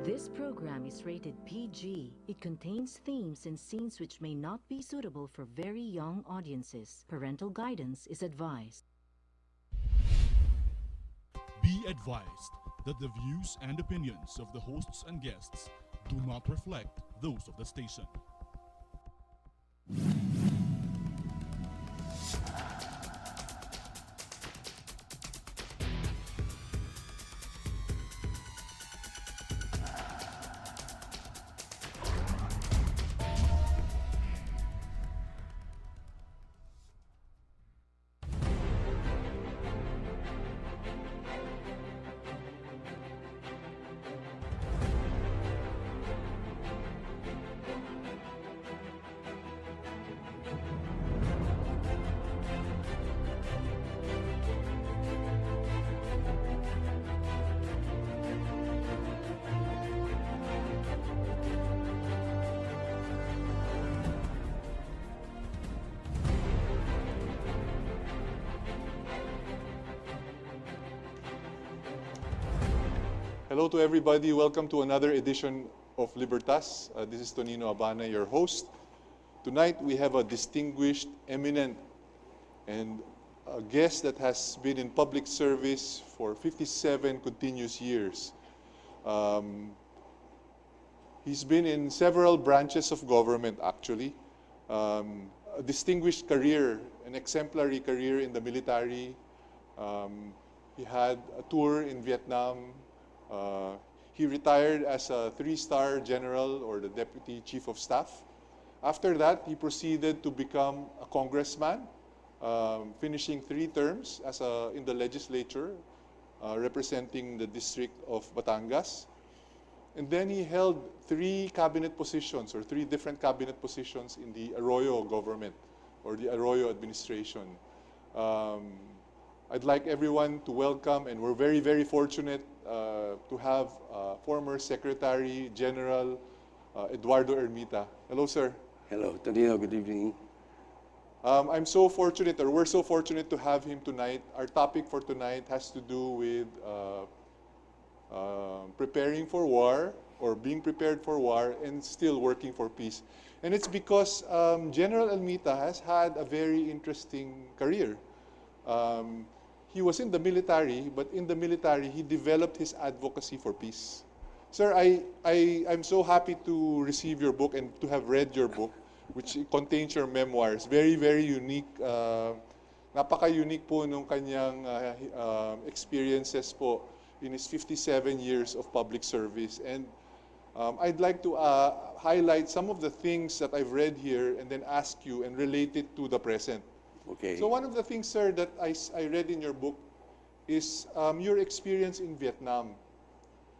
This program is rated PG. It contains themes and scenes which may not be suitable for very young audiences. Parental guidance is advised. Be advised that the views and opinions of the hosts and guests do not reflect those of the station. Hello to everybody. Welcome to another edition of Libertas. This is Tonino Habana, your host. Tonight we have a distinguished, eminent, and a guest that has been in public service for 57 continuous years. He's been in several branches of government, actually. A distinguished career, an exemplary career in the military. He had a tour in Vietnam. He retired as a 3-star general or the deputy chief of staff. After that, he proceeded to become a congressman, finishing 3 terms in the legislature, representing the district of Batangas. And then he held 3 cabinet positions, or 3 different cabinet positions in the Arroyo government, or the Arroyo administration. I'd like everyone to welcome, and we're very, very fortunate to have former Secretary General Eduardo Ermita. Hello, sir. Hello, Tonino. Good evening. I'm so fortunate, or we're so fortunate to have him tonight. Our topic for tonight has to do with preparing for war, or being prepared for war, and still working for peace. And it's because General Ermita has had a very interesting career. He was in the military, but in the military, he developed his advocacy for peace. Sir, I'm so happy to receive your book and to have read your book, which contains your memoirs. Very, very unique. Napaka-unique po nung kanyang experiences po in his 57 years of public service. And I'd like to highlight some of the things that I've read here and then ask you and relate it to the present. Okay. So one of the things, sir, that I read in your book is your experience in Vietnam.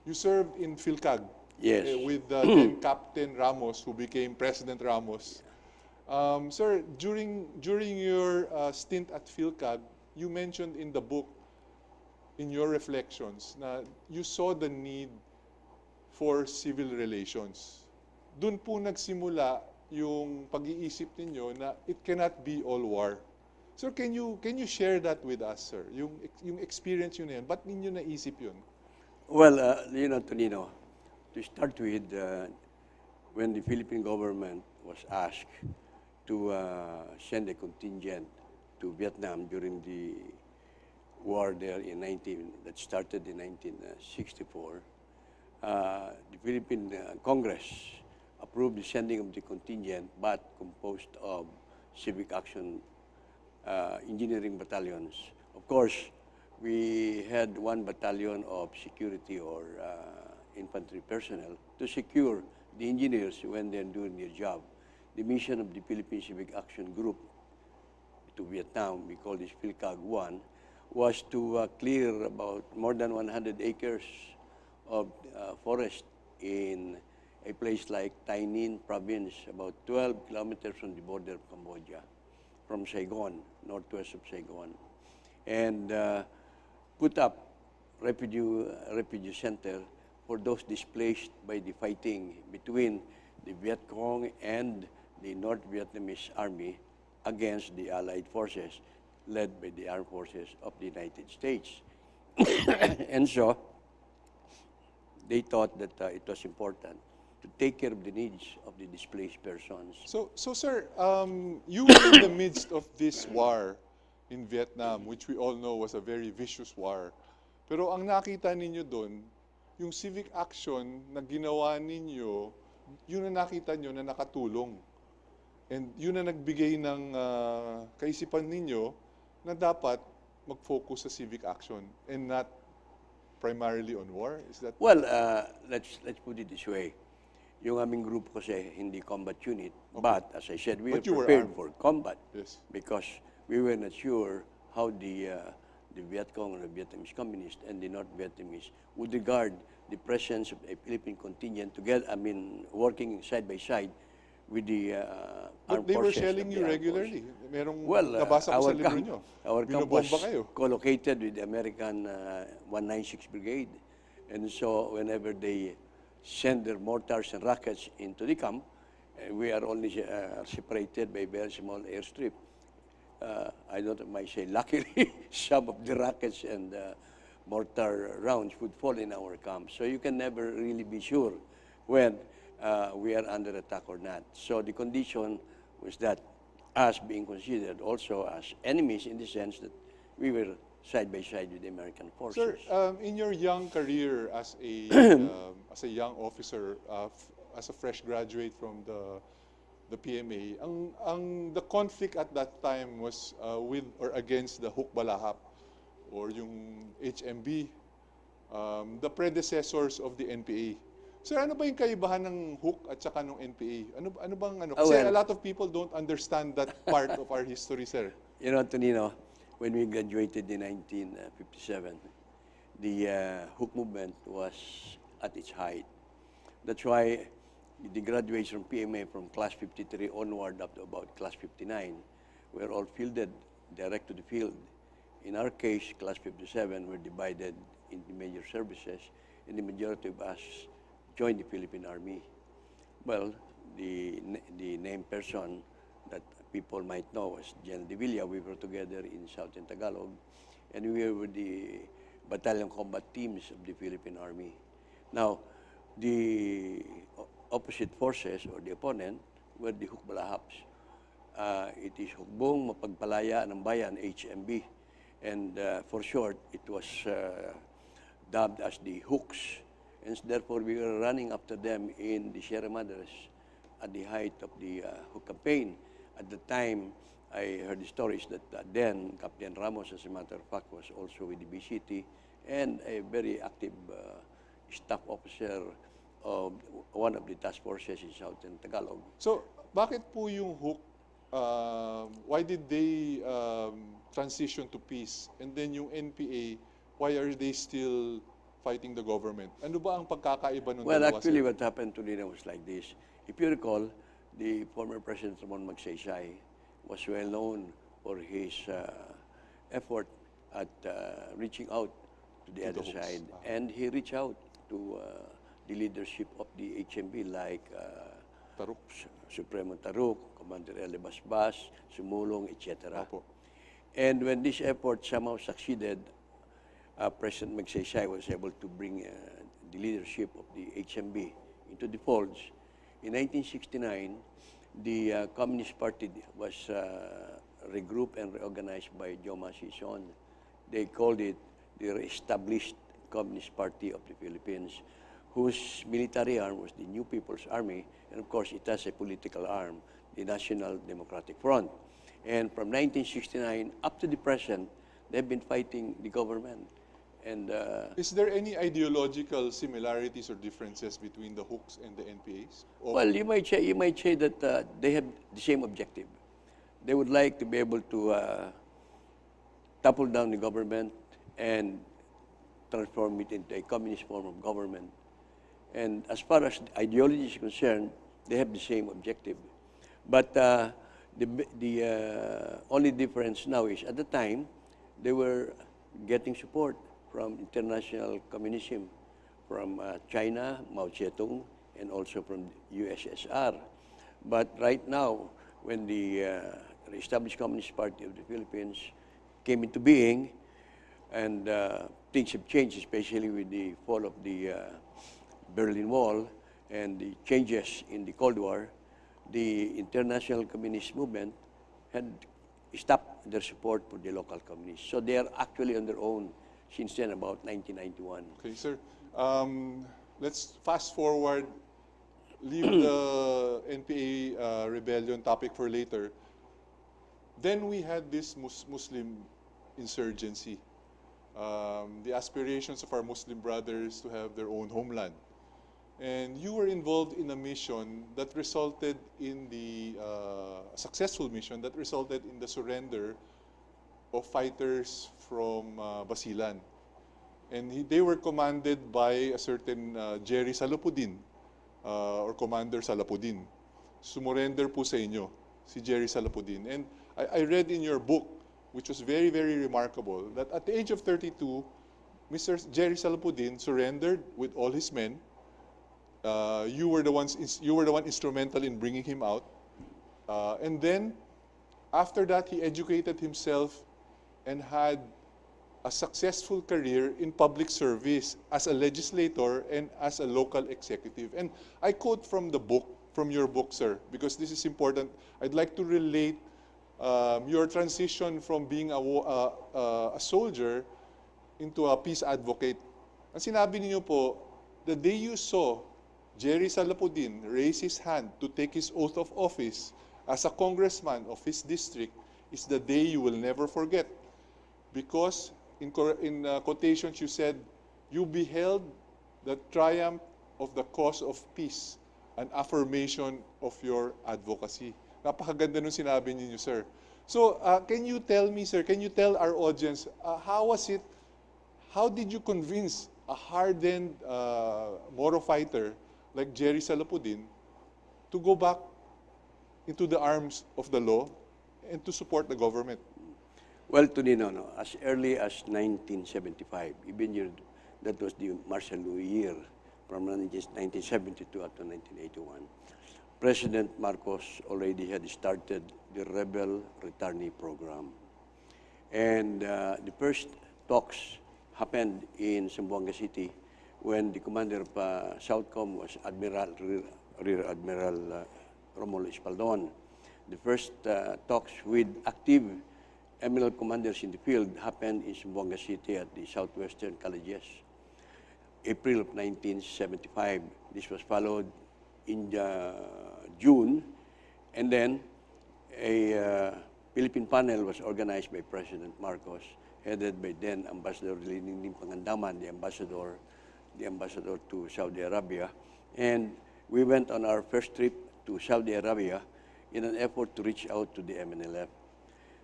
You served in PhilCag. Yes. With then Captain Ramos, who became President Ramos. Sir, during your stint at PhilCag, you mentioned in the book, in your reflections, na you saw the need for civil relations. Doon po nagsimula yung pag-iisip ninyo na it cannot be all war. Sir, can you share that with us, sir? Yung experience yun na yun, ba't ninyo naisip yun? Well, Tonino, to start with, when the Philippine government was asked to send a contingent to Vietnam during the war there that started in 1964, the Philippine Congress approved the sending of the contingent, but composed of civic action engineering battalions. Of course, we had 1 battalion of security or infantry personnel to secure the engineers when they're doing their job. The mission of the Philippine Civic Action Group to Vietnam, we call this PhilCag 1, was to clear about more than 100 acres of forest in a place like Tai Ninh province, about 12 kilometers from the border of Cambodia, from Saigon, northwest of Saigon, and put up refugee center for those displaced by the fighting between the Viet Cong and the North Vietnamese Army against the Allied forces led by the armed forces of the United States. And so they thought that it was important to take care of the needs of the displaced persons. So sir, you were in the midst of this war in Vietnam, which we all know was a very vicious war. Pero ang nakita ninyo doon, yung civic action na ginawa ninyo, yun na nakita nyo na nakatulong. And yun na nagbigay ng kaisipan ninyo na dapat mag-focus sa civic action and not primarily on war? Is that? Well, let's put it this way. Yung aming group kasi hindi combat unit, but as I said, we But were you were prepared armed. for combat Yes. because we were not sure how the Viet Cong or the Vietnamese communists and the North Vietnamese would regard the presence of a Philippine contingent together, working side by side with the But armed they were forces. shelling of you the armed regularly. forces. Merong Well, nabasa ko sa libro camp, nyo. our camp was Binobomba kayo. co-located with the American 196 Brigade. And so whenever they send their mortars and rockets into the camp, we are only separated by a very small airstrip. I don't know, might say luckily, some of the rockets and mortar rounds would fall in our camp. So you can never really be sure when we are under attack or not. So the condition was that us being considered also as enemies in the sense that we were side by side with the American forces. Sir, in your young career as a as a young officer, as a fresh graduate from the PMA, the conflict at that time was with or against the Huk Balahap or yung HMB, the predecessors of the NPA. Sir, ano ba yung kaibahan ng Huk at saka ng NPA? Ano bang ano? Kasi well, a lot of people don't understand that part of our history, sir. You know, Tonino, when we graduated in 1957, the Huk movement was at its height. That's why the graduates from PMA from class 53 onward up to about class 59 were all fielded direct to the field. In our case, class 57 were divided into major services, and the majority of us joined the Philippine Army. Well, the named person that people might know as General De Villa. We were together in Southern Tagalog, and we were the battalion combat teams of the Philippine Army. Now, the opposite forces or the opponent were the Hukbalahaps. It is Hukbong Mapagpalaya ng Bayan, HMB, and for short, it was dubbed as the Hooks, and therefore we were running after them in the Sierra Madres at the height of the Huk campaign. At the time, I heard the stories that then Captain Ramos, as a matter of fact, was also with the BCT and a very active staff officer of one of the task forces in Southern Tagalog. So, bakit po yung Huk, why did they transition to peace? And then yung NPA, why are they still fighting the government? Ano ba ang pagkakaiba ng Well, dalawa? actually, Sir? what happened to Lina was like this. If you recall, the former President Ramon Magsaysay was well known for his effort at reaching out to the other Hooks. side. And he reached out to the leadership of the HMB like Taruk. Supremo Taruk, Commander Eli Basbas, Sumulong, etc. Opo. And when this effort somehow succeeded, President Magsaysay was able to bring the leadership of the HMB into the folds. In 1969, the Communist Party was regrouped and reorganized by Joma Sison. They called it the Reestablished Communist Party of the Philippines, whose military arm was the New People's Army, and of course it has a political arm, the National Democratic Front. And from 1969 up to the present, they've been fighting the government. And Is there any ideological similarities or differences between the Hooks and the NPAs? Or well, you might say that they have the same objective. They would like to be able to topple down the government and transform it into a communist form of government. And as far as ideology is concerned, they have the same objective. But the only difference now is at the time, they were getting support from international communism, from China, Mao Zedong, and also from USSR. But right now, when the established Communist Party of the Philippines came into being, and things have changed, especially with the fall of the Berlin Wall and the changes in the Cold War, the international communist movement had stopped their support for the local communists. So they are actually on their own since then, about 1991. Okay, sir. Let's fast forward, leave the NPA rebellion topic for later. Then we had this Muslim insurgency, the aspirations of our Muslim brothers to have their own homeland. And you were involved in a mission that resulted in the successful mission that resulted in the surrender of fighters from Basilan. And they were commanded by a certain Jerry Salapudin, or Commander Salapudin. Sumurrender po sa inyo, si Jerry Salapudin. And I read in your book, which was very, very remarkable, that at the age of 32, Mr. Jerry Salapudin surrendered with all his men. You were the one instrumental in bringing him out. And then, after that, he educated himself and had a successful career in public service as a legislator and as a local executive. And I quote from the book, from your book, sir, because this is important. I'd like to relate your transition from being a soldier into a peace advocate. Ang sinabi niyo po, the day you saw Jerry Salapudin raise his hand to take his oath of office as a congressman of his district is the day you will never forget. Because in quotations you said, you beheld the triumph of the cause of peace, an affirmation of your advocacy. Napakaganda nung sinabi niyo, sir. So, can you tell me, sir, can you tell our audience, how was it, how did you convince a hardened Moro fighter like Jerry Salapudin to go back into the arms of the law and to support the government? Well, Tonino, no, as early as 1975, even year, that was the martial law year, from 1972 up to 1981, President Marcos already had started the rebel returnee program. And the first talks happened in Zamboanga City when the commander of Southcom was Rear Admiral Romulo Espaldon. The first talks with active MLL commanders in the field happened in Zamboanga City at the Southwestern Colleges, April of 1975. This was followed in June, and then a Philippine panel was organized by President Marcos, headed by then Ambassador Legislating Pangandaman, the ambassador to Saudi Arabia. And we went on our first trip to Saudi Arabia in an effort to reach out to the MNLF.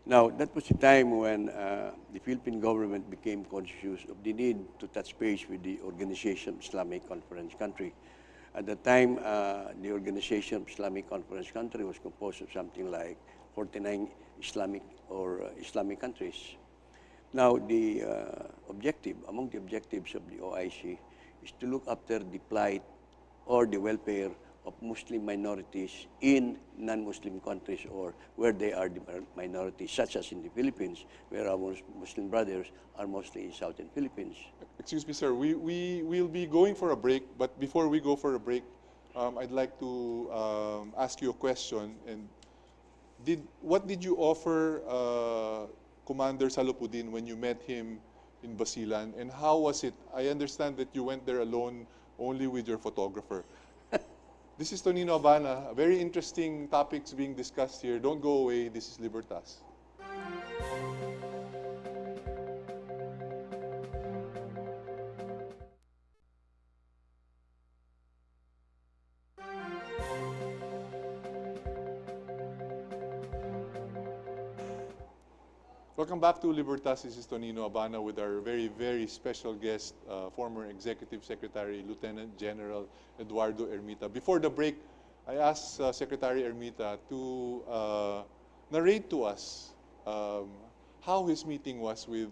Now, that was the time when the Philippine government became conscious of the need to touch base with the Organization of Islamic Conference Country. At the time, the Organization of Islamic Conference Country was composed of something like 49 Islamic countries. Now, the objective, among the objectives of the OIC, is to look after the plight or the welfare of Muslim minorities in non-Muslim countries, or where they are the minorities, such as in the Philippines, where our Muslim brothers are mostly in southern Philippines. Excuse me, sir. We'll be going for a break, but before we go for a break, I'd like to ask you a question. And what did you offer Commander Salapudin when you met him in Basilan, and how was it? I understand that you went there alone, only with your photographer. This is Tonino Habana. Very interesting topics being discussed here. Don't go away. This is Libertas. Welcome back to Libertas. This is Tonino Habana with our very, very special guest, former Executive Secretary, Lieutenant General Eduardo Ermita. Before the break, I asked Secretary Ermita to narrate to us how his meeting was with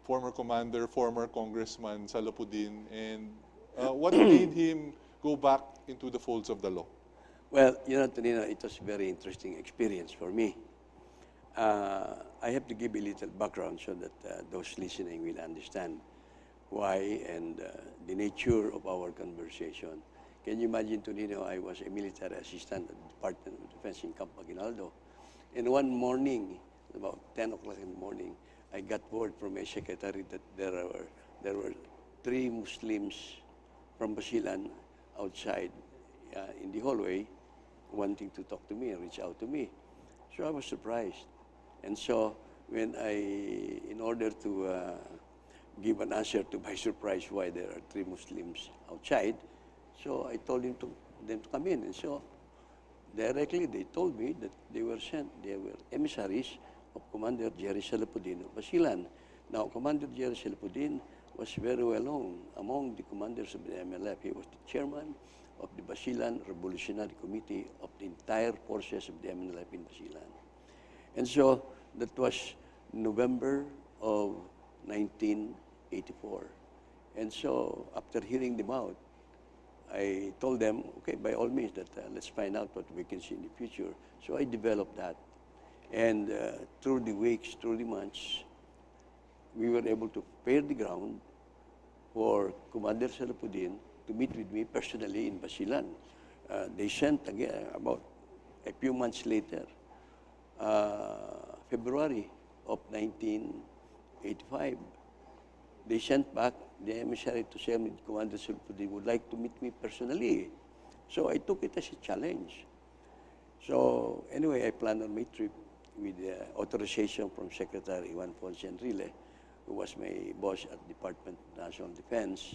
former Commander, former Congressman Salapudin, and what made him go back into the folds of the law. Well, you know, Tonino, it was a very interesting experience for me. I have to give a little background so that those listening will understand. why and the nature of our conversation. Can you imagine, Tonino, I was a military assistant at the Department of Defense in Camp Aguinaldo. And one morning, about 10 o'clock in the morning, I got word from my secretary that there were 3 Muslims from Basilan outside in the hallway wanting to talk to me and reach out to me. So I was surprised. And so when in order to give an answer to my surprise why there are 3 Muslims outside, so I told them to come in. And so directly they told me that they were emissaries of Commander Jerry Salapudin of Basilan. Now, Commander Jerry Salapudin was very well known among the commanders of the MLF. He was the chairman of the Basilan Revolutionary Committee of the entire forces of the MLF in Basilan. And so that was November of 1984. And so after hearing them out, I told them, okay, by all means, that let's find out what we can see in the future. So I developed that. And through the weeks, through the months, we were able to prepare the ground for Commander Salapudin to meet with me personally in Basilan. They sent again, about a few months later, February of 1985, they sent back the emissary to say Commander Salapudin would like to meet me personally. So I took it as a challenge. So anyway, I planned on my trip with authorization from Secretary Juan Ponce Enrile, who was my boss at Department of National Defense.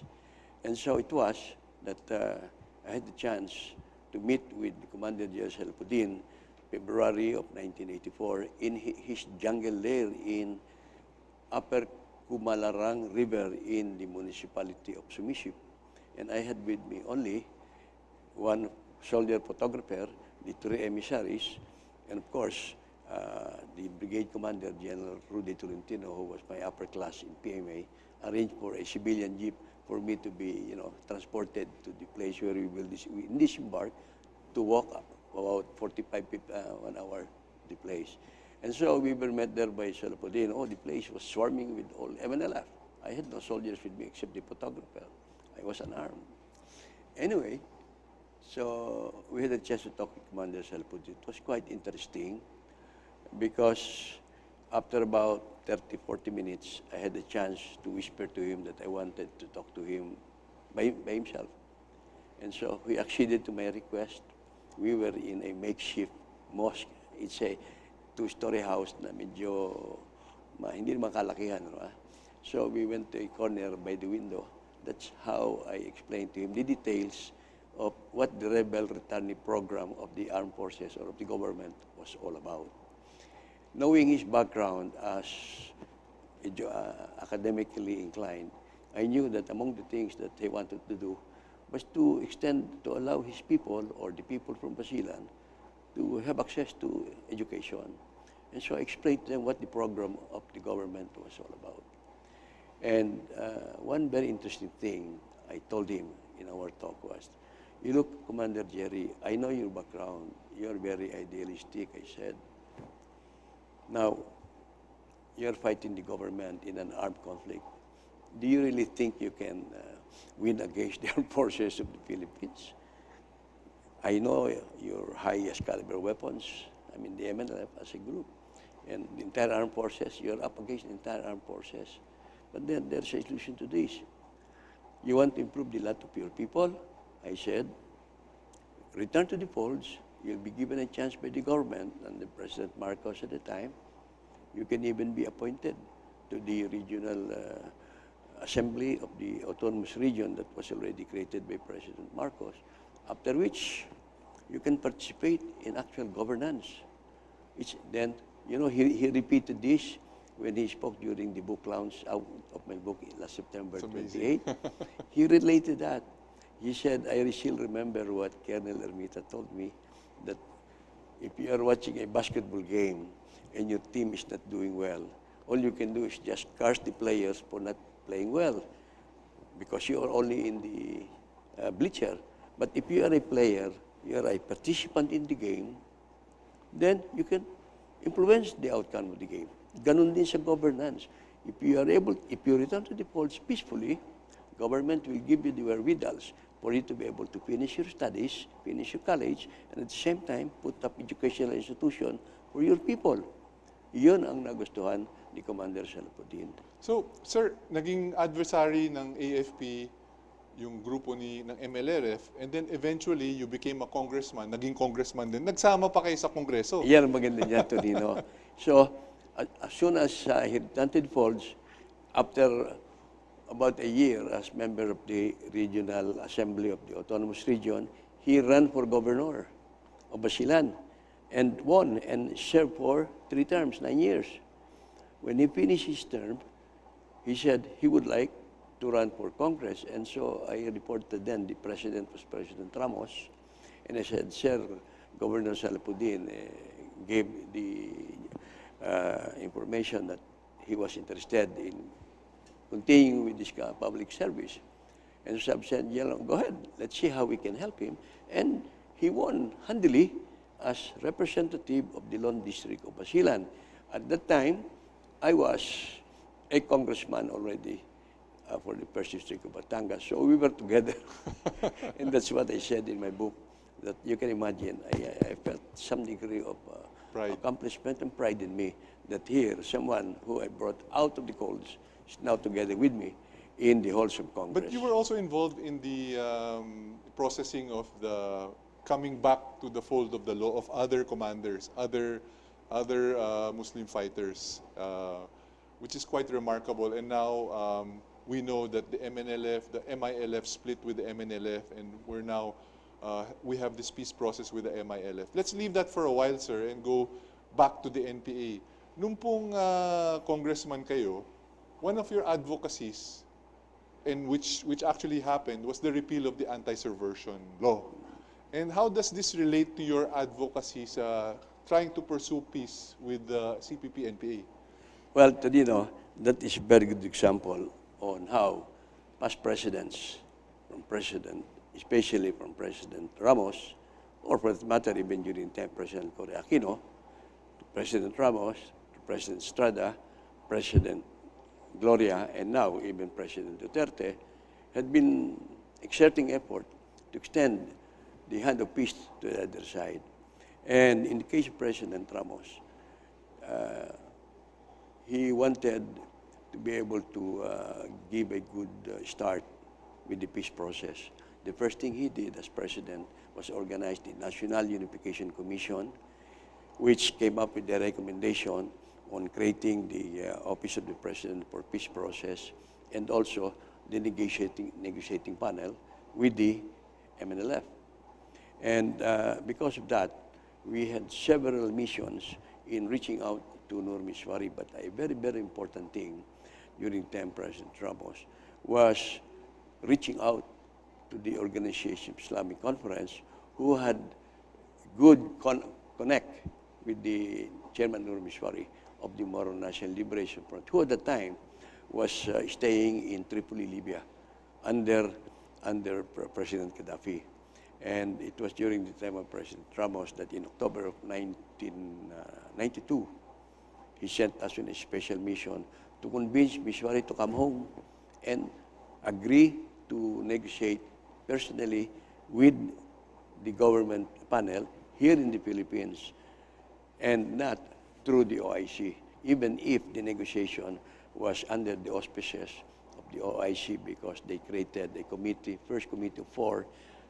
And so it was that I had the chance to meet with Commander Jerry Salapudin February of 1984 in his jungle lair in Upper Kumalarang River in the municipality of Sumisip. And I had with me only one soldier photographer, the 3 emissaries, and of course, the brigade commander, General Rudy Tolentino, who was my upper class in PMA, arranged for a civilian jeep for me to be, transported to the place where we will disembark to walk up about 45 people, 1 hour the place. And so we were met there by Salapudin. Oh, the place was swarming with all MNLF. I had no soldiers with me except the photographer. I was unarmed. Anyway, so we had a chance to talk with Commander Salapudin. It was quite interesting because after about 30, 40 minutes, I had a chance to whisper to him that I wanted to talk to him by himself. And so he acceded to my request. We were in a makeshift mosque. It's a 2-story house na medyo hindi naman kalakihan. No? So we went to a corner by the window. That's how I explained to him the details of what the rebel returning program of the armed forces or of the government was all about. Knowing his background as academically inclined, I knew that among the things that he wanted to do was to allow his people or the people from Basilan to have access to education. And so I explained to them what the program of the government was all about. And one very interesting thing I told him in our talk was, you look, Commander Jerry, I know your background. You're very idealistic, I said. Now, you're fighting the government in an armed conflict. Do you really think you can win against the armed forces of the Philippines? I know your highest caliber weapons, I mean the MNLF as a group, and the entire armed forces, you're up against the entire armed forces. But then there's a solution to this. You want to improve the lot of your people? I said, return to the folds. You'll be given a chance by the government and the President Marcos at the time. You can even be appointed to the regional assembly of the autonomous region that was already created by President Marcos, after which you can participate in actual governance. Then, he repeated this when he spoke during the book launch out of my book last September 28. He related that. He said, I still remember what Colonel Ermita told me, that if you are watching a basketball game and your team is not doing well, all you can do is just curse the players for not playing well because you are only in the bleacher. But if you are a player, you are a participant in the game, then you can influence the outcome of the game. Ganun din sa governance. if you return to the polls peacefully, government will give you the wherewithals for you to be able to finish your studies, finish your college, and at the same time, put up educational institution for your people. Iyon ang nagustuhan ni Commander Salapudin. So, sir, naging adversary ng AFP yung grupo ng MLRF, and then eventually you became a congressman, naging congressman din. Nagsama pa kayo sa Kongreso. Yan ang maganda niya, Tonino. So, as soon as he returned to the folds, after about a year as member of the Regional Assembly of the Autonomous Region, he ran for governor of Basilan and won and served for 3 terms, 9 years. When he finished his term, he said he would like to run for Congress. And so I reported then, the president was President Ramos, and I said, Sir, Governor Salapudin gave the information that he was interested in continuing with this public service. And so I said, yeah, go ahead, let's see how we can help him. And he won handily as representative of the Lone District of Basilan. At that time, I was a congressman already for the First District of Batangas. So we were together. And that's what I said in my book, that you can imagine, I felt some degree of Pride. accomplishment and pride in me that here, someone who I brought out of the colds is now together with me in the halls of Congress. But you were also involved in the processing of the coming back to the fold of the law of other commanders, other Muslim fighters, which is quite remarkable. And now we know that the MNLF, the MILF split with the MNLF, and we're now, we have this peace process with the MILF. Let's leave that for a while, sir, and go back to the NPA. Nung pong congressman kayo, one of your advocacies, and which actually happened, was the repeal of the anti-subversion law. And how does this relate to your advocacy sa trying to pursue peace with the CPP-NPA? Well, Tonino, that is a very good example on how past presidents, especially from President Ramos, or for that matter, even during time President Cory Aquino, to President Ramos, to President Estrada, President Gloria, and now even President Duterte, had been exerting effort to extend the hand of peace to the other side. And in the case of President Ramos, he wanted to be able to give a good start with the peace process. The first thing he did as president was organize the National Unification Commission, which came up with a recommendation on creating the Office of the President for Peace Process, and also the negotiating panel with the MNLF. And because of that, we had several missions in reaching out to Nur Mishwari, but a very, very important thing during time President Ramos was reaching out to the Organization of Islamic Conference, who had good connect with the Chairman Nur Mishwari of the Moro National Liberation Front, who at the time was staying in Tripoli, Libya, under President Gaddafi. And it was during the time of President Ramos that in October of 1992, he sent us on a special mission to convince Mishwari to come home and agree to negotiate personally with the government panel here in the Philippines, and not through the OIC, even if the negotiation was under the auspices of the OIC, because they created a committee, first committee of 4.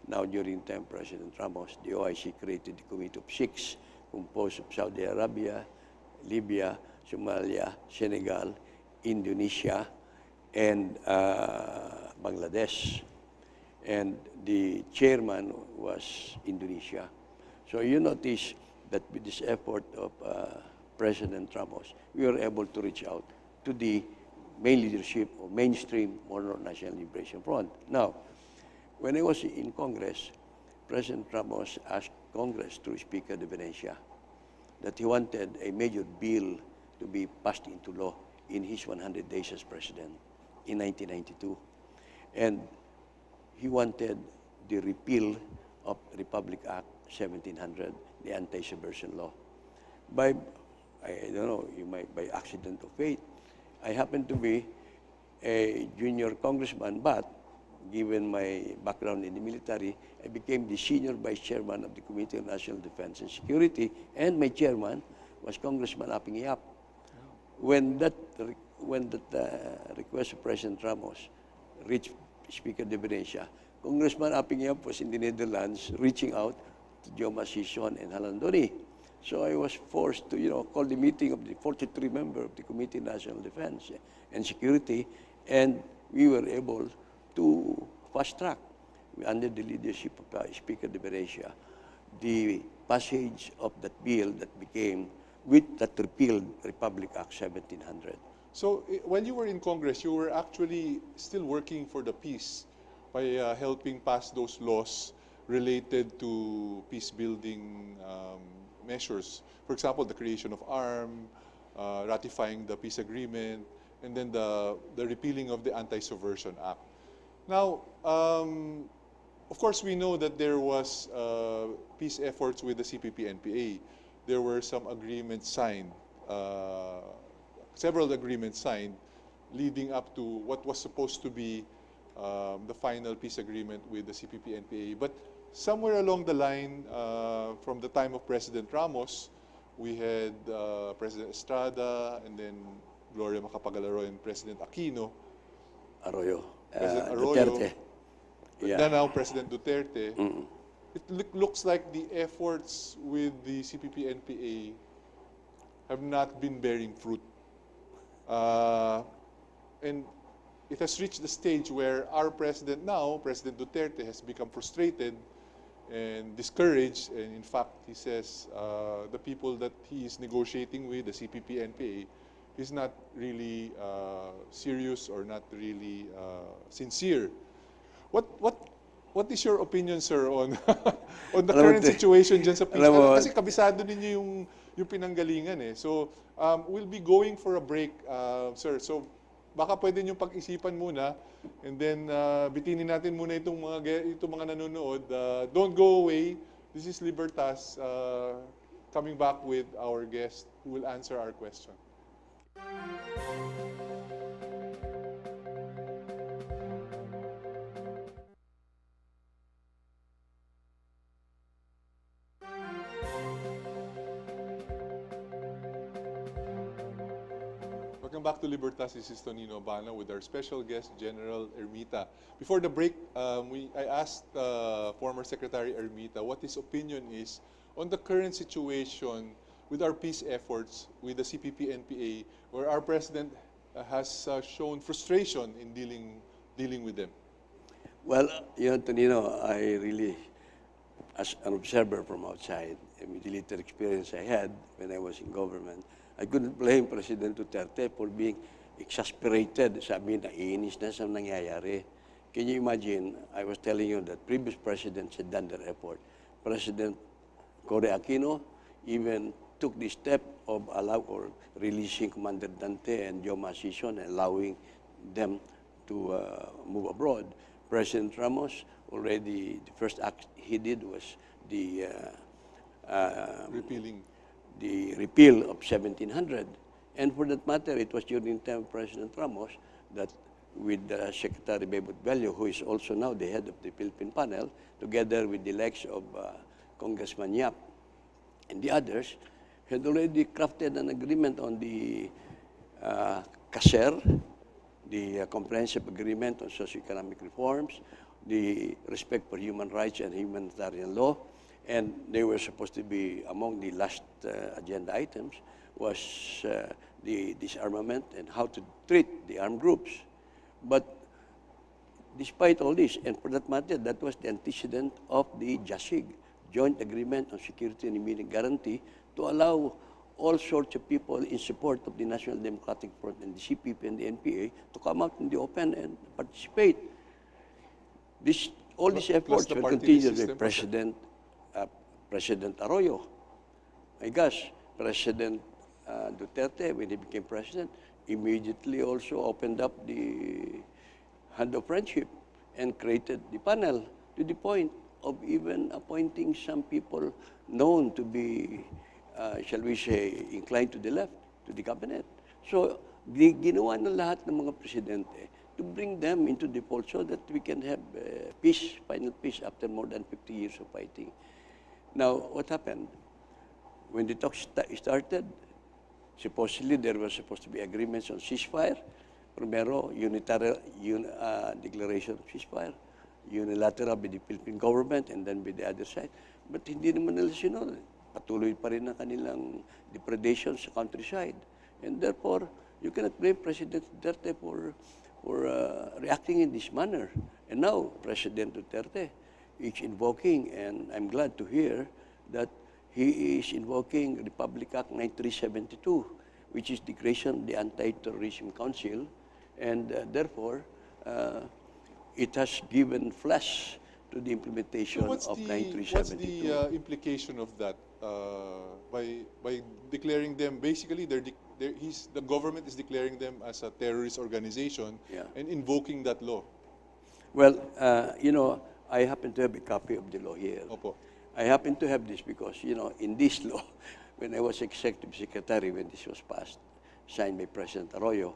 Now, during time President Ramos, the OIC created a committee of 6, composed of Saudi Arabia, Libya, Somalia, Senegal, Indonesia, and Bangladesh. And the chairman was Indonesia. So you notice that with this effort of President Ramos, we were able to reach out to the main leadership of mainstream Moro National Liberation Front. Now, when I was in Congress, President Ramos asked Congress through Speaker de Venecia that he wanted a major bill to be passed into law in his 100 days as president in 1992. And he wanted the repeal of Republic Act 1700, the anti-subversion law. By, I don't know, by accident of fate, I happened to be a junior congressman, but given my background in the military, I became the senior vice chairman of the Committee on National Defense and Security, and my chairman was Congressman Aping Yap. When that request of President Ramos reached Speaker de Venecia, Congressman Aping Yap was in the Netherlands reaching out to Joma Sison and Halandoni. So I was forced to, call the meeting of the 43 members of the Committee on National Defense and Security, and we were able to fast track, under the leadership of Speaker de Venecia, the passage of that bill that repealed Republic Act 1700. So when you were in Congress, you were actually still working for the peace by helping pass those laws related to peace-building measures. For example, the creation of ARM, ratifying the peace agreement, and then the repealing of the Anti-Subversion Act. Now, of course, we know that there was peace efforts with the CPP-NPA. There were some agreements signed, several agreements signed, leading up to what was supposed to be the final peace agreement with the CPP-NPA. But somewhere along the line, from the time of President Ramos, we had President Estrada, and then Gloria Macapagal-Arroyo and President Aquino. Arroyo. President Arroyo. Duterte. Yeah. Now President Duterte. It looks like the efforts with the CPP-NPA have not been bearing fruit. And it has reached the stage where our president now, President Duterte, has become frustrated and discouraged. And in fact, he says the people that he is negotiating with, the CPP-NPA, is not really serious or not really sincere. What is your opinion, sir, on on the current situation dyan sa peace? Kasi kabisado ninyo yung pinanggalingan eh. So we'll be going for a break, sir. So baka pwede nyo pag-isipan muna, and then bitinin natin muna itong mga nanonood. Don't go away. This is Libertas coming back with our guest who will answer our question. Welcome back to Libertas. This is Tonino Habana with our special guest, General Ermita. Before the break, I asked former Secretary Ermita what his opinion is on the current situation with our peace efforts with the CPP-NPA, where our President has shown frustration in dealing with them. Well, Tonino, I really, as an observer from outside, a military experience I had when I was in government, I couldn't blame President Duterte for being exasperated. Sabi, naiinis na sa nangyayari. Can you imagine, I was telling you that previous presidents had done their effort. President Cory Aquino even took the step of releasing Commander Dante and Joma Sison and allowing them to move abroad. President Ramos, already the first act he did was the repeal of 1700. And for that matter, it was during the time of President Ramos that with Secretary Bebot Bello, who is also now the head of the Philippine panel, together with the likes of Congressman Yap and the others, had already crafted an agreement on the CASER, the Comprehensive Agreement on Socioeconomic Reforms, the respect for human rights and humanitarian law, and they were supposed to be among the last agenda items was the disarmament and how to treat the armed groups. But despite all this, and for that matter, that was the antecedent of the JASIG, Joint Agreement on Security and Immediate Guarantee, to allow all sorts of people in support of the National Democratic Front and the CPP and the NPA to come out in the open and participate. All these efforts were continued by President Arroyo. My gosh, President Duterte, when he became president, immediately also opened up the hand of friendship and created the panel to the point of even appointing some people known to be, shall we say, inclined to the left, to the cabinet. So ginawa ng lahat ng mga presidente to bring them into the fold so that we can have peace, final peace after more than 50 years of fighting. Now, what happened? When the talks started, supposedly there was supposed to be agreements on ceasefire. Primero, unitary declaration of ceasefire, unilateral by the Philippine government and then by the other side. But hindi naman nila sinunod. Patuloy pa rin ang kanilang depredation sa countryside. And therefore, you cannot blame President Duterte for reacting in this manner. And now, President Duterte is invoking, and I'm glad to hear that he is invoking Republic Act 9372, which is the creation of the Anti-Terrorism Council, and therefore, it has given flesh to the implementation of 9372. What's the implication of that? By declaring them, basically, the government is declaring them as a terrorist organization, Yeah. and invoking that law. Well, I happen to have a copy of the law here. Opo. I happen to have this because, in this law, when I was Executive Secretary, when this was passed, signed by President Arroyo,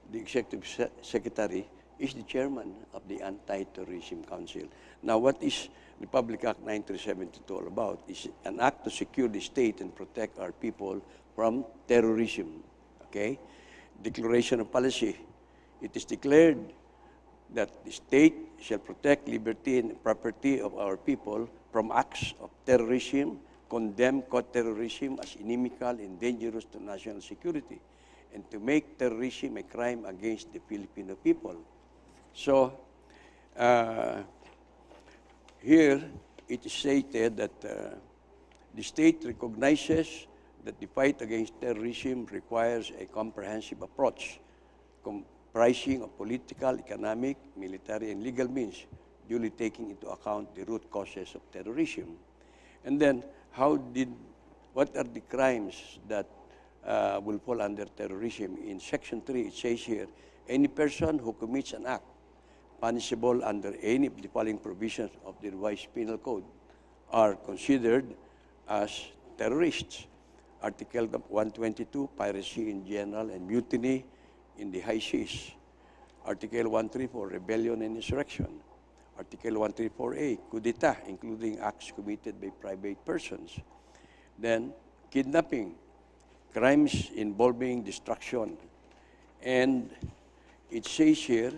the Executive Secretary is the chairman of the Anti-Terrorism Council. Now, what is Republic Act 9372 all about? Is an act to secure the state and protect our people from terrorism. Okay? Declaration of policy. It is declared that the state shall protect liberty and property of our people from acts of terrorism, condemn terrorism as inimical and dangerous to national security, and to make terrorism a crime against the Filipino people. So, here it is stated that the state recognizes that the fight against terrorism requires a comprehensive approach, comprising of political, economic, military, and legal means, duly taking into account the root causes of terrorism. And then, what are the crimes that will fall under terrorism? In Section 3, it says here, any person who commits an act punishable under any of the following provisions of the revised penal code are considered as terrorists. Article 122, piracy in general and mutiny in the high seas. Article 134, rebellion and insurrection. Article 134A, coup d'etat, including acts committed by private persons. Then, kidnapping, crimes involving destruction. And it says here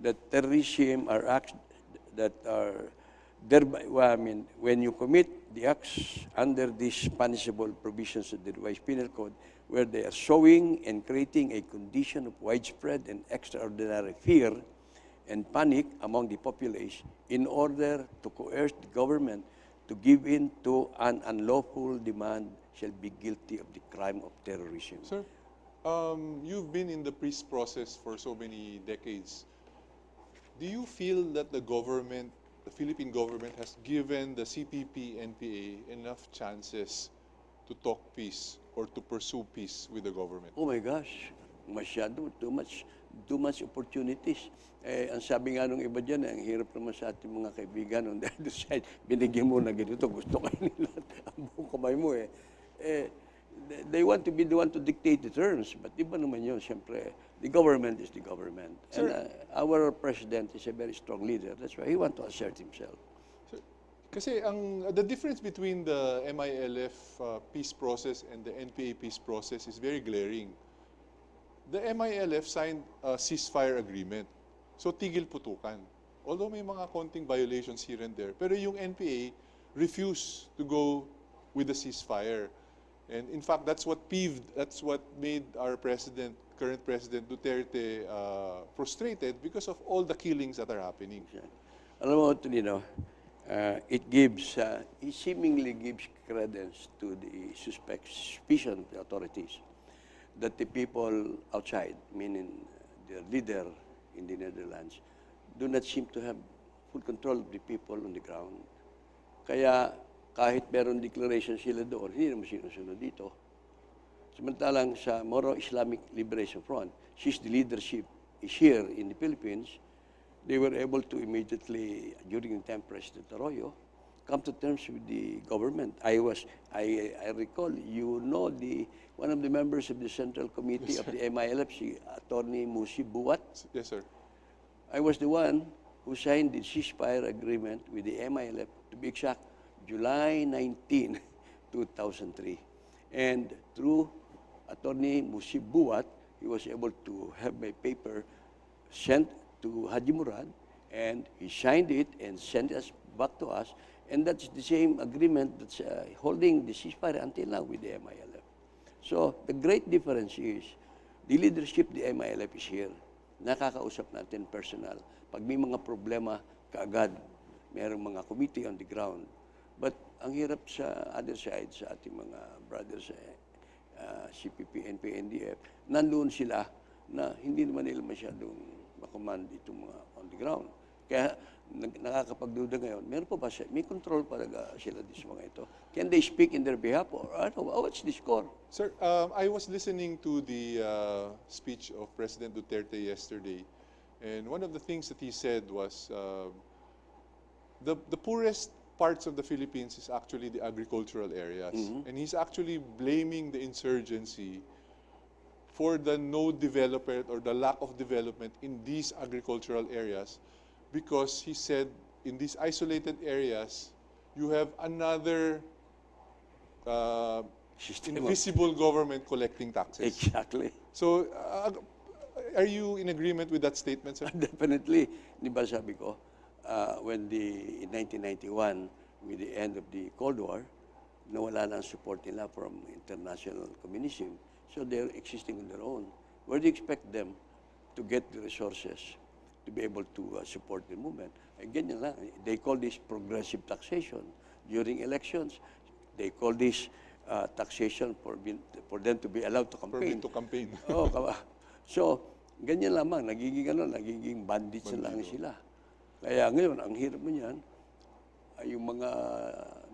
that terrorism are acts that are thereby, when you commit the acts under these punishable provisions of the revised penal code, where they are showing and creating a condition of widespread and extraordinary fear and panic among the populace in order to coerce the government to give in to an unlawful demand shall be guilty of the crime of terrorism. Sir, you've been in the peace process for so many decades. Do you feel that the government, the Philippine government, has given the CPP-NPA enough chances to talk peace or to pursue peace with the government? Oh my gosh, masyado, too much opportunities. Ang sabi nga nung iba dyan, ang hirap naman sa ating mga kaibigan on the other side, binigyan mo na ganito, gusto kayo nila, ang buong kamay mo they want to be the one to dictate the terms, but iba naman yun, siyempre, the government is the government. Sir, and our president is a very strong leader, that's why he wants to assert himself. Sir, kasi the difference between the MILF peace process and the NPA peace process is very glaring. The MILF signed a ceasefire agreement. So, tigil putukan. Although may mga konting violations here and there. Pero yung NPA refused to go with the ceasefire. And in fact, that's what made our current President Duterte frustrated because of all the killings that are happening. Alam mo, Tonino, it seemingly gives credence to the suspicion of the authorities that the people outside, meaning the leader in the Netherlands, do not seem to have full control of the people on the ground. Kaya kahit meron declaration sila doon, hindi naman sinusunod dito. Samantalang sa Moro Islamic Liberation Front, since the leadership is here in the Philippines, they were able to immediately, during the time President Arroyo, come to terms with the government. I recall, one of the members of the Central Committee of the MILF, Attorney Musi Buwat. Yes, sir. I was the one who signed the ceasefire agreement with the MILF, to be exact, July 19, 2003. And through Attorney Musi Buwat, he was able to have my paper sent to Haji Murad, and he signed it and sent us back to us. And that's the same agreement that's holding the ceasefire until now with the MILF. So the great difference is, the leadership, the MILF is here. Nakakausap natin personal. Pag may mga problema, kaagad, mayroong mga committee on the ground. But ang hirap sa other side, sa ating mga brothers sa CPP-NPA, NDF, nandoon sila na hindi naman nila masyadong makommand itong mga on the ground. Kaya nakakapagduda ngayon, meron pa ba may control talaga sila sa mga ito? Can they speak in their behalf? Or what's the score? Sir, I was listening to the speech of President Duterte yesterday, and one of the things that he said was the poorest parts of the Philippines is actually the agricultural areas. And he's actually blaming the insurgency for the no development or the lack of development in these agricultural areas, because he said in these isolated areas, you have another invisible government collecting taxes. Exactly. So, are you in agreement with that statement, sir? Definitely. Di ba sabi ko, in 1991, with the end of the Cold War, nawala na ang support nila from international communism. So they're existing on their own. Where do you expect them to get the resources to be able to support the movement? Ganyan lang. They call this progressive taxation. During elections, they call this taxation for them to be allowed to campaign. To campaign. So, ganyan lamang. Nagiging bandits na lang sila. Kaya ngayon, ang hirap mo niyan, yung mga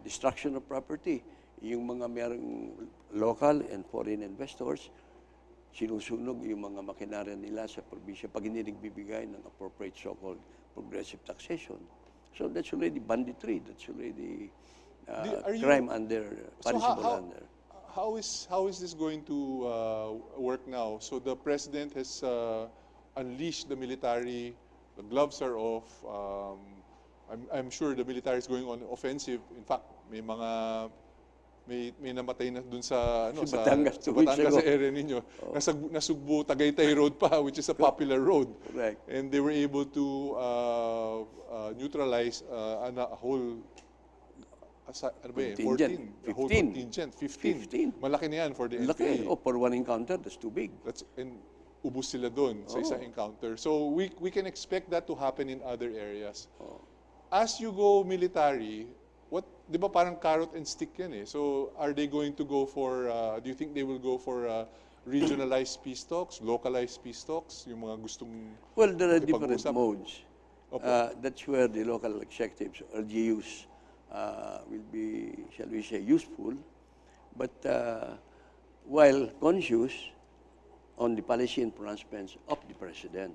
destruction of property, yung mga mayroong local and foreign investors, sinusunog yung mga makinarya nila sa probinsya pag hindi nagbibigay ng appropriate so-called progressive taxation. So that's already banditry. That's already crime punishable under. How is this going to work now? So the president has unleashed the military. The gloves are off. I'm sure the military is going on offensive. In fact, may namatay na dun sa Batangas sa area ninyo. Nasugbo Tagaytay Road pa, which is a popular road. Correct. And they were able to neutralize a whole contingent. 14. A whole contingent. 15. Malaki na yan for the NPA. For one encounter, that's too big. And ubus sila doon sa isang encounter. So we can expect that to happen in other areas. As you go military, di ba parang carrot and stick yan eh? So are they going to go for, do you think they will go for regionalized peace talks, localized peace talks, yung mga gustong Well, there are different modes. Opo. That's where the local executives, or LGUs, will be, shall we say, useful. But while conscious on the policy and pronouncements of the President.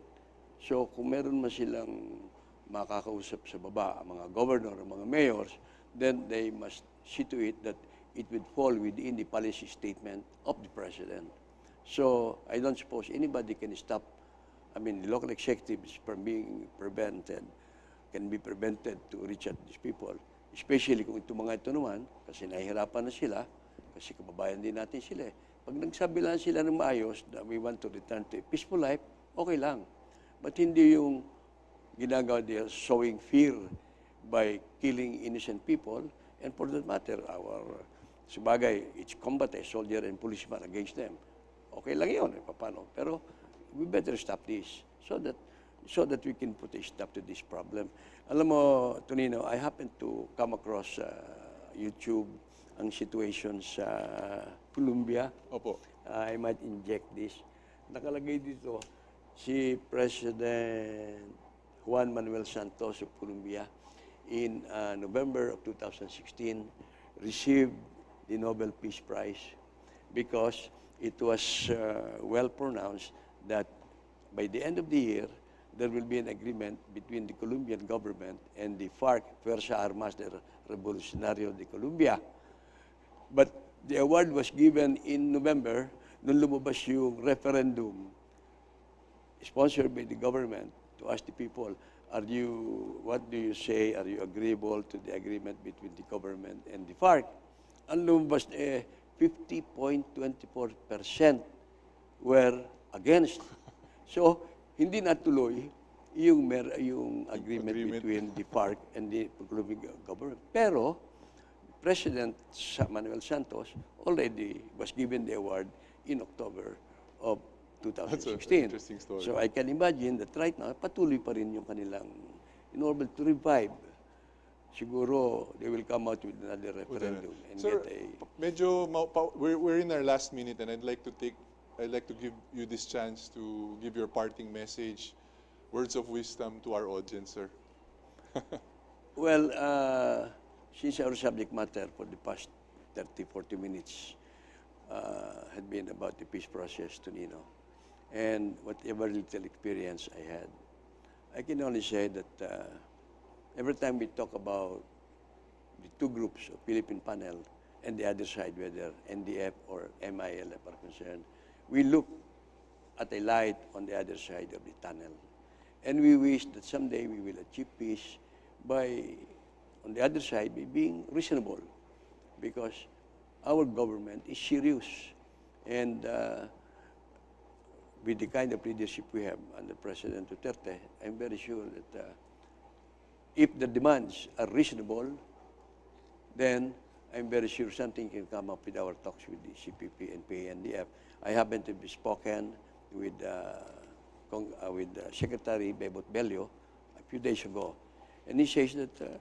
So kung meron man silang makakausap sa baba, mga governor, mga mayors, then they must see to it that it would fall within the policy statement of the President. So I don't suppose anybody can stop, the local executives from being prevented, can be prevented to reach out these people. Especially kung itong mga ito naman, kasi nahihirapan na sila, kasi kababayan din natin sila. Pag nagsabi lang sila ng maayos that we want to return to a peaceful life, okay lang. But hindi yung ginagawa nila sowing fear by killing innocent people, and for that matter, sabagay, it's combat a soldier and policeman against them. Okay lang yun, paano? Pero we better stop this so that we can put a stop to this problem. Alam mo, Tonino, I happened to come across YouTube ang situation sa Colombia. Opo. I might inject this. Nakalagay dito, si President Juan Manuel Santos of Colombia in November of 2016 received the Nobel Peace Prize because it was well pronounced that by the end of the year, there will be an agreement between the Colombian government and the FARC, Fuerza Armas de Revolucionario de Colombia. But the award was given in November nung lumabas yung referendum sponsored by the government to ask the people, what do you say, are you agreeable to the agreement between the government and the FARC? Ang lumabas 50.24% were against. So, hindi natuloy yung agreement between the FARC and the Colombian government. Pero, President Manuel Santos already was given the award in October of 2016. That's an interesting story. So I can imagine that right now, patuloy pa rin yung kanilang, in order to revive, siguro they will come out with another referendum and Sir, get a... we're in our last minute, and I'd like to give you this chance to give your parting message, words of wisdom to our audience, sir. Well, since our subject matter for the past 30, 40 minutes had been about the peace process, Tonino, and whatever little experience I had, I can only say that every time we talk about the two groups of Philippine panel and the other side, whether NDF or MILF are concerned, we look at a light on the other side of the tunnel. And we wish that someday we will achieve peace by, on the other side, by being reasonable, because our government is serious. And with the kind of leadership we have under President Duterte, I'm very sure that if the demands are reasonable, then I'm very sure something can come up with our talks with the CPP-NPA and NDF. I happened to be spoken with Secretary Bebot Bello a few days ago, and he says that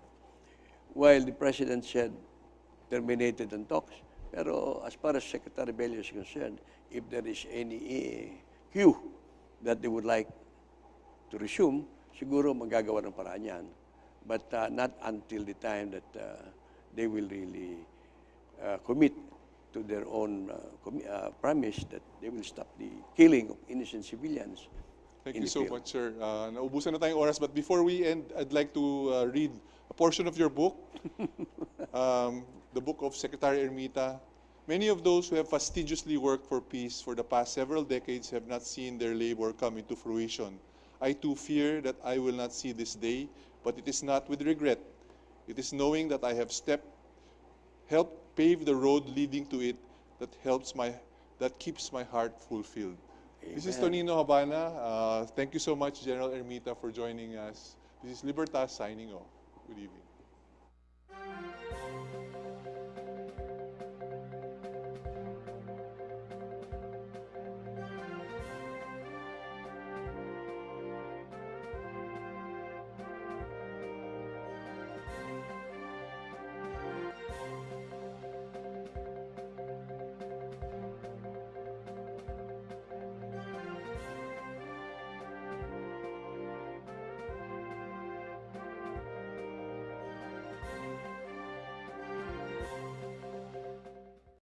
while the President said terminated on talks, pero as far as Secretary Bello is concerned, if there is any cue that they would like to resume, siguro magagawa ng paraan yan. But not until the time that they will really commit to their own promise that they will stop the killing of innocent civilians. Thank you so much, sir. Naubusan na tayong oras, but before we end, I'd like to read a portion of your book, the book of Secretary Ermita. Many of those who have fastidiously worked for peace for the past several decades have not seen their labor come into fruition. I too fear that I will not see this day, but it is not with regret. It is knowing that I have helped pave the road leading to it that keeps my heart fulfilled. Amen. This is Tonino Habana. Thank you so much, General Ermita, for joining us. This is Libertas signing off. Good evening.